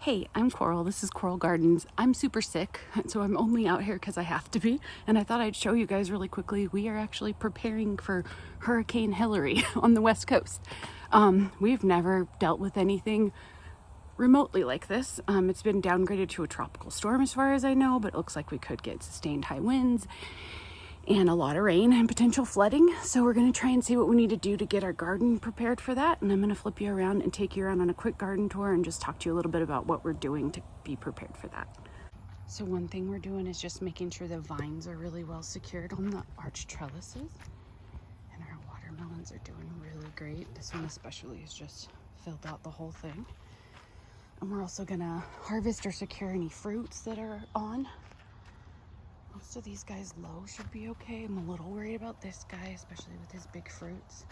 Hey, I'm Coral. This is Coral Gardens. I'm super sick, so I'm only out here because I have to be. And I thought I'd show you guys really quickly. We are actually preparing for Hurricane Hillary on the West Coast. We've never dealt with anything remotely like this. It's been downgraded to a tropical storm as far as I know, but it looks like we could get sustained high winds and a lot of rain and potential flooding. So we're going to try and see what we need to do to get our garden prepared for that. And I'm going to flip you around and take you around on a quick garden tour and just talk to you a little bit about what we're doing to be prepared for that. So one thing we're doing is just making sure the vines are really well secured on the arch trellises. And our watermelons are doing really great. This one especially has just filled out the whole thing. And we're also going to harvest or secure any fruits that are on. Most of these guys low should be okay. I'm a little worried about this guy, especially with his big fruits.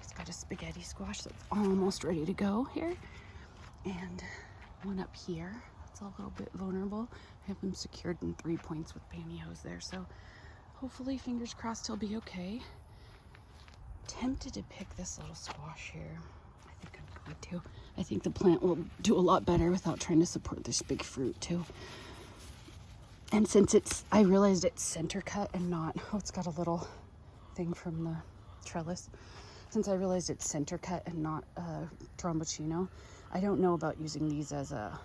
He's got a spaghetti squash that's almost ready to go here. And one up here that's a little bit vulnerable. I have him secured in 3 points with pantyhose there. So hopefully, fingers crossed, he'll be okay. Tempted to pick this little squash here. I think I'm going to. I think the plant will do a lot better without trying to support this big fruit too. And since I realized it's center cut and not, it's got a little thing from the trellis. Since I realized it's center cut and not tromboncino, I don't know about using these as a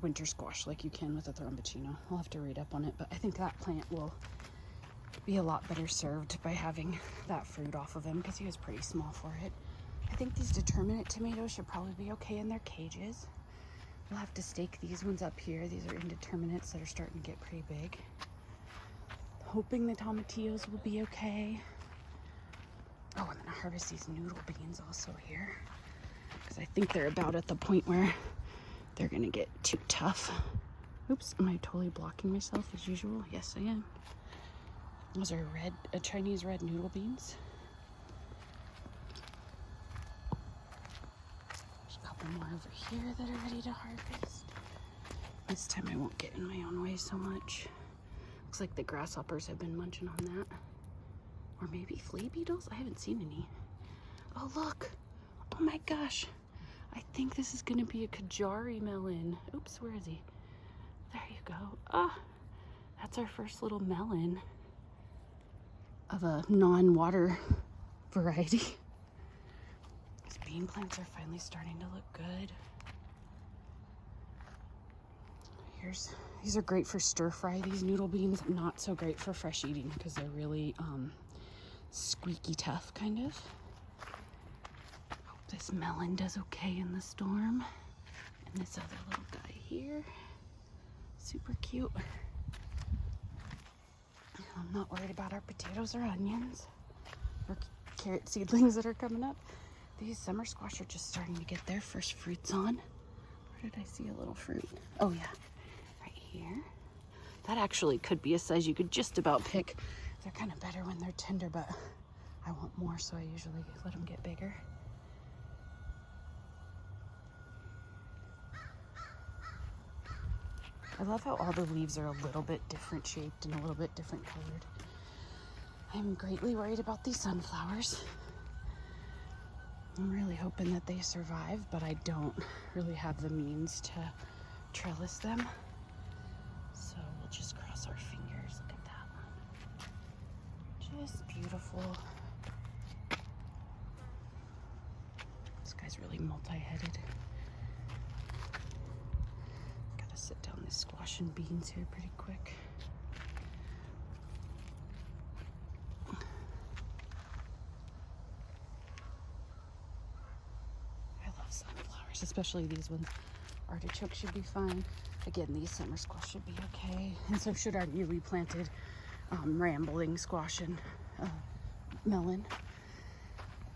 winter squash like you can with a tromboncino. I'll have to read up on it, but I think that plant will be a lot better served by having that fruit off of him because he was pretty small for it. I think these determinate tomatoes should probably be okay in their cages. We'll have to stake these ones up here. These are indeterminates that are starting to get pretty big. Hoping the tomatillos will be okay. Oh, I'm gonna harvest these noodle beans also here because I think they're about at the point where they're gonna get too tough. Oops, am I totally blocking myself as usual? Yes, I am. Those are Chinese red noodle beans. More over here that are ready to harvest. This time I won't get in my own way so much. Looks like the grasshoppers have been munching on that. Or maybe flea beetles? I haven't seen any. Oh, look. Oh my gosh. I think this is going to be a Kajari melon. Oops, where is he? There you go. Ah, that's our first little melon of a non-water variety. Bean plants are finally starting to look good. These are great for stir fry, these noodle beans. Not so great for fresh eating because they're really squeaky tough, kind of. Hope this melon does okay in the storm. And this other little guy here, super cute. I'm not worried about our potatoes or onions or carrot seedlings that are coming up. These summer squash are just starting to get their first fruits on. Where did I see a little fruit? Oh yeah, right here. That actually could be a size you could just about pick. They're kind of better when they're tender, but I want more, so I usually let them get bigger. I love how all the leaves are a little bit different shaped and a little bit different colored. I'm greatly worried about these sunflowers. I'm really hoping that they survive, but I don't really have the means to trellis them. So we'll just cross our fingers. Look at that one. Just beautiful. This guy's really multi-headed. Gotta sit down this squash and beans here pretty quick. Sunflowers, especially these ones. Artichokes should be fine. Again, these summer squash should be okay, and so should our newly planted rambling squash and melon.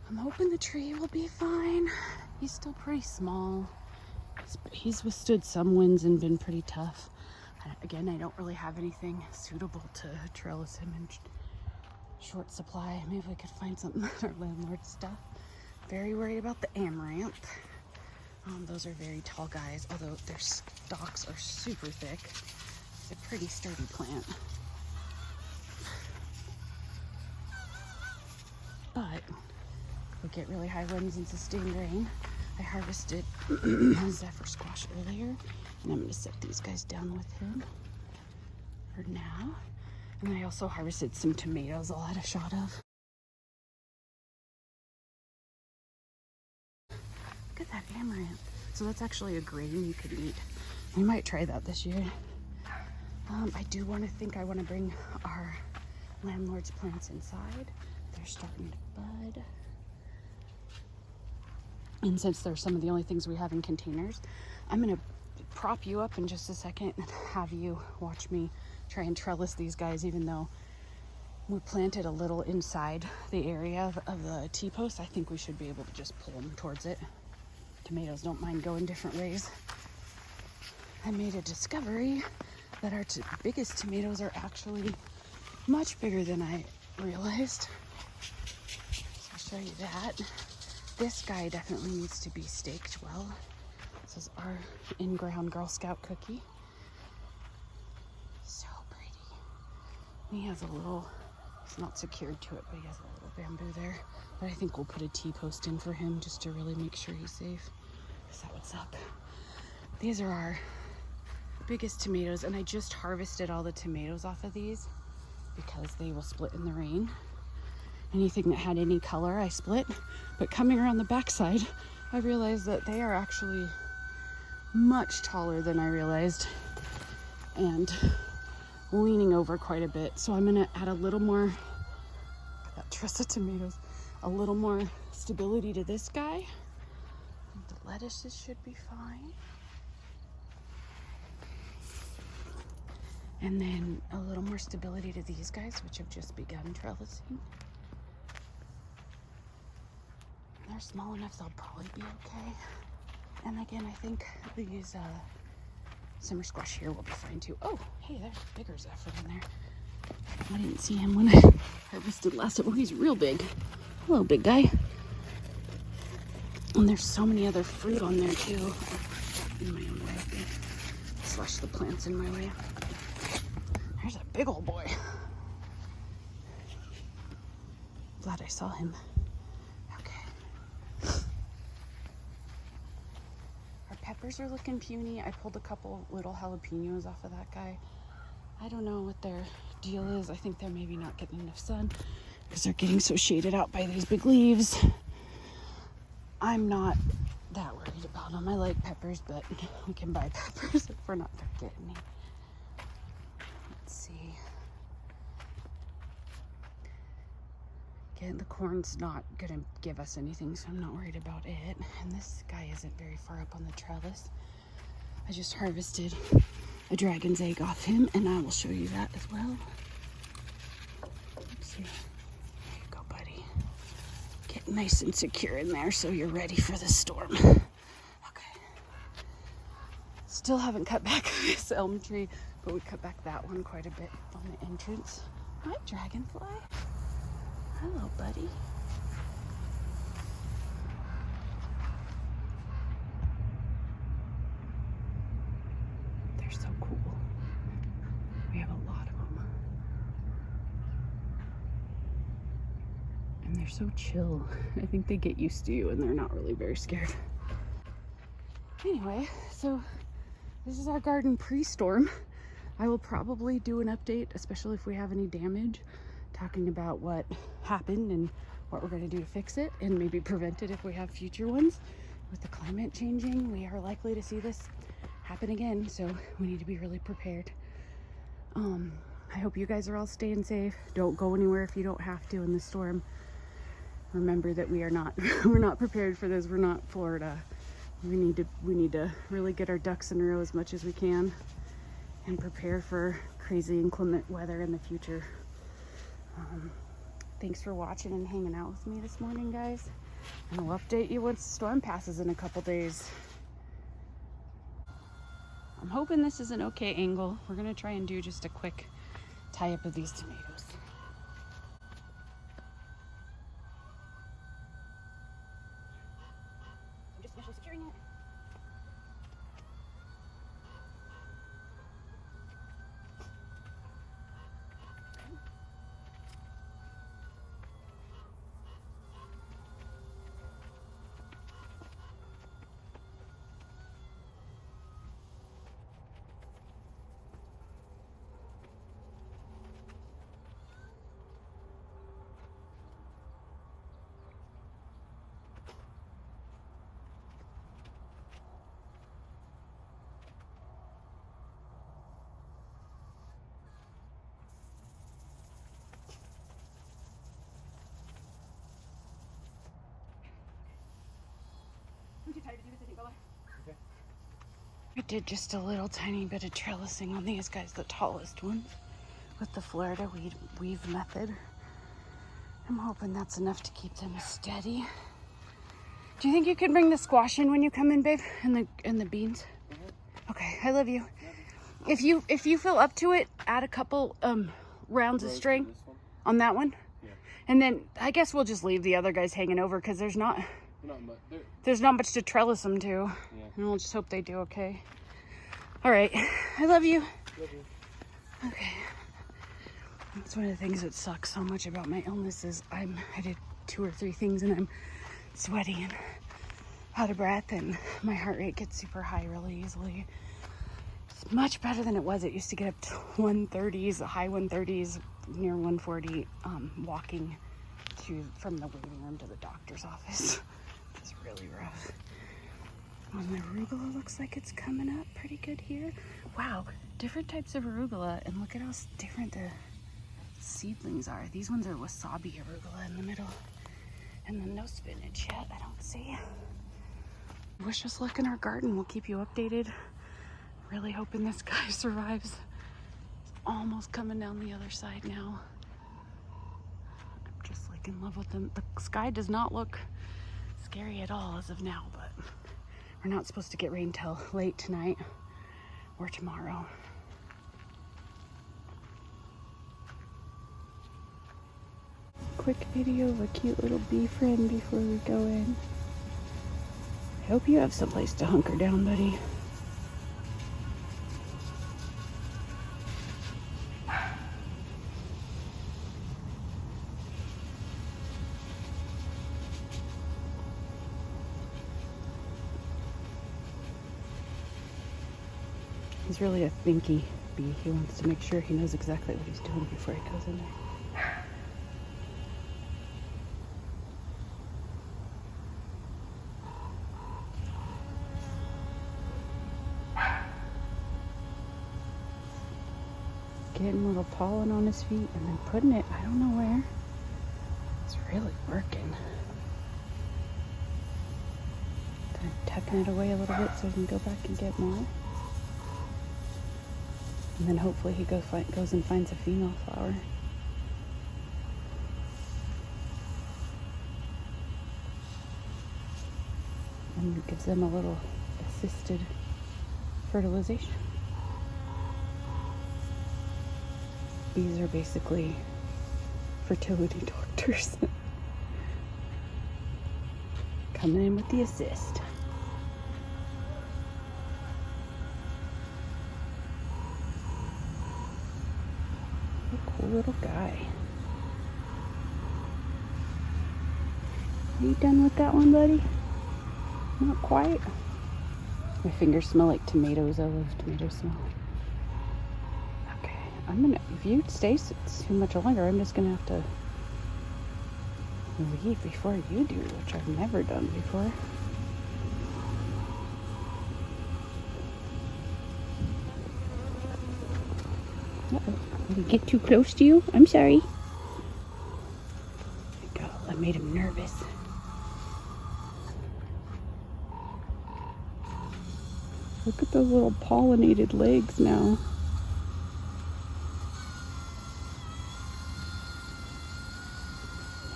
I'm hoping the tree will be fine. He's still pretty small. He's withstood some winds and been pretty tough. Again, I don't really have anything suitable to trellis him in short supply. Maybe we could find something at our landlord's stuff. Very worried about the amaranth. Those are very tall guys, although their stalks are super thick. It's a pretty sturdy plant. But if we get really high winds and sustained rain, I harvested a Zephyr squash earlier, and I'm going to set these guys down with him for now. And I also harvested some tomatoes I'll add a shot of. Look at that amaranth. So that's actually a grain you could eat. We might try that this year. I do want to bring our landlord's plants inside. They're starting to bud. And since they're some of the only things we have in containers, I'm going to prop you up in just a second and have you watch me try and trellis these guys, even though we planted a little inside the area of the T-post. I think we should be able to just pull them towards it. Tomatoes don't mind going different ways. I made a discovery that our biggest tomatoes are actually much bigger than I realized. So I'll show you that. This guy definitely needs to be staked well. This is our in-ground Girl Scout cookie. So pretty. He has a little, it's not secured to it, but he has a little bamboo there. But I think we'll put a T-post in for him just to really make sure he's safe. Is that what's up? These are our biggest tomatoes, and I just harvested all the tomatoes off of these because they will split in the rain. Anything that had any color I split, but coming around the backside I realized that they are actually much taller than I realized and leaning over quite a bit. So I'm gonna add a little more, that truss of tomatoes, a little more stability to this guy. The lettuces should be fine. And then a little more stability to these guys, which have just begun trellising. They're small enough, they'll probably be okay. And again, I think these summer squash here will be fine too. Oh, hey, there's a bigger Zephyr in there. I didn't see him when I harvested last time. Oh, he's real big. Hello, big guy. And there's so many other fruit on there too. In my own way. Slash the plants in my way. There's a big old boy. Glad I saw him. Okay. Our peppers are looking puny. I pulled a couple little jalapenos off of that guy. I don't know what their deal is. I think they're maybe not getting enough sun because they're getting so shaded out by these big leaves. I'm not that worried about them. I like peppers, but we can buy peppers if we're not gonna get any. Let's see. Again, the corn's not gonna give us anything, so I'm not worried about it. And this guy isn't very far up on the trellis. I just harvested a dragon's egg off him, and I will show you that as well. Let's see. There you go, buddy. Get nice and secure in there so you're ready for the storm. Okay. Still haven't cut back this elm tree, but we cut back that one quite a bit on the entrance. Hi, dragonfly. Hello, buddy. They're so cool. We have a lot of them. And they're so chill. I think they get used to you and they're not really very scared. Anyway, so this is our garden pre-storm. I will probably do an update, especially if we have any damage, talking about what happened and what we're going to do to fix it and maybe prevent it if we have future ones. With the climate changing, we are likely to see this happen again, so we need to be really prepared. I hope you guys are all staying safe. Don't go anywhere if you don't have to in the storm. Remember that we are not we're not prepared for this. We're not Florida. We need to really get our ducks in a row as much as we can and prepare for crazy inclement weather in the future. Thanks for watching and hanging out with me this morning, guys. And I'll update you once the storm passes in a couple days. I'm hoping this is an okay angle. We're gonna try and do just a quick tie up of these tomatoes. I'm just special securing it. I did just a little tiny bit of trellising on these guys, the tallest ones, with the Florida weave method. I'm hoping that's enough to keep them steady. Do you think you can bring the squash in when you come in, babe? And the beans? Mm-hmm. Okay, I love you. If you feel up to it, add a couple rounds of string on that one. Yeah. And then I guess we'll just leave the other guys hanging over because there's not much to trellis them to. Yeah. And we'll just hope they do okay. All right, I love you. Love you. Okay. That's one of the things that sucks so much about my illness is I did 2 or 3 things and I'm sweaty and out of breath and my heart rate gets super high really easily. It's much better than it was. It used to get up to 130s, high 130s, near 140, walking from the waiting room to the doctor's office. It's really rough. Well, my arugula looks like it's coming up pretty good here. Wow, different types of arugula, and look at how different the seedlings are. These ones are wasabi arugula in the middle, and then no spinach yet, I don't see. Wish us luck in our garden. We'll keep you updated. Really hoping this guy survives. He's almost coming down the other side now. I'm just like in love with them. The sky does not look scary at all as of now, but we're not supposed to get rain till late tonight or tomorrow. Quick video of a cute little bee friend before we go in. I hope you have someplace to hunker down, buddy. He's really a thinky bee. He wants to make sure he knows exactly what he's doing before he goes in there. Getting a little pollen on his feet and then putting it, I don't know where. It's really working. Kind of tucking it away a little bit so he can go back and get more. And then hopefully he goes and finds a female flower. And gives them a little assisted fertilization. Bees are basically fertility doctors. Coming in with the assist. Cool little guy. Are you done with that one, buddy? Not quite. My fingers smell like tomatoes. I love tomato smell. Okay, if you stay too much longer, I'm just gonna have to leave before you do, which I've never done before. Uh-oh. Did he get too close to you? I'm sorry. God, I made him nervous. Look at those little pollinated legs now.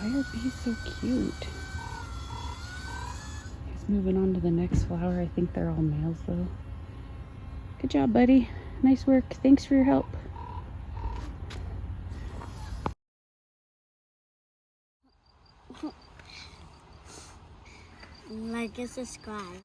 Why are bees so cute? He's moving on to the next flower. I think they're all males though. Good job, buddy. Nice work. Thanks for your help. Like and subscribe.